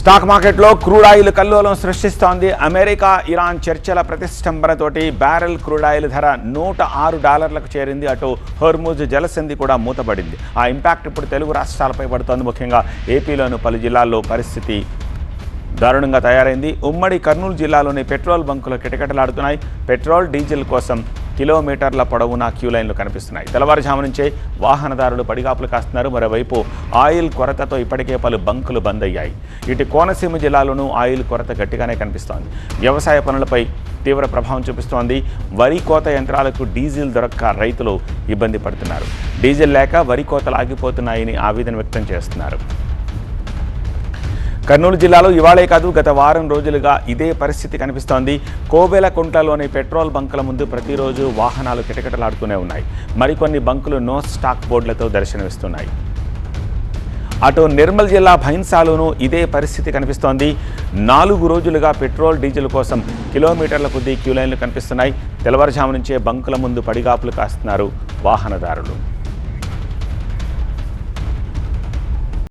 Stock మార్కెట్లో crude oil కల్లోలం సృష్టిస్తోంది. అమెరికా ఇరాన్ చర్చల ప్రతిష్టంభనతోటి బ్యారెల్ క్రూడ్ ఆయిల్ ధర $106లకు చేరింది. అటు హోర్ముజ్ జలసంధి కూడా మూతపడింది. ఆ ఇంపాక్ట్ ఇప్పుడు తెలుగు రాష్ట్రాలపై పడుతోంది. ముఖ్యంగా ఏపీలోని పలు జిల్లాల్లో పరిస్థితి దారుణంగా తయారైంది. ఉమ్మడి కర్నూలు జిల్లాలోని పెట్రోల్ బంకులు కిటకిటలాడుతున్నాయి. పెట్రోల్, డీజిల్ కోసం కిలోమీటర్ల పొడవునా క్యూ లైన్లు కనిపిస్తున్నాయి. తెల్లవారుజాము నుంచే వాహనదారులు పడిగాపులు కాస్తున్నారు. మరోవైపు ఆయిల్ కొరతతో ఇప్పటికే పలు బంకులు బంద్ అయ్యాయి. ఇటు కోనసీమ జిల్లాలోనూ ఆయిల్ కొరత గట్టిగానే కనిపిస్తోంది. వ్యవసాయ పనులపై తీవ్ర ప్రభావం చూపిస్తోంది. వరి కోత యంత్రాలకు డీజిల్ దొరక్క రైతులు ఇబ్బంది పడుతున్నారు. డీజిల్ లేక వరి కోతలు ఆగిపోతున్నాయని ఆవేదన వ్యక్తం చేస్తున్నారు. కర్నూలు జిల్లాలో ఇవాళే కాదు గత వారం రోజులుగా ఇదే పరిస్థితి కనిపిస్తోంది. కోవెలకుంట్లలోని పెట్రోల్ బంకుల ముందు ప్రతిరోజు వాహనాలు కిటకిటలాడుతూనే ఉన్నాయి. మరికొన్ని బంకులు నో స్టాక్ బోర్డులతో దర్శనమిస్తున్నాయి. అటు నిర్మల్ జిల్లా భైన్సాలోనూ ఇదే పరిస్థితి కనిపిస్తోంది. 4 రోజులుగా పెట్రోల్, డీజిల్ కోసం కిలోమీటర్ల కొద్దీ క్యూ లైన్లు కనిపిస్తున్నాయి. తెల్లవారుజాము నుంచే బంకుల ముందు పడిగాపులు కాస్తున్నారు వాహనదారులు.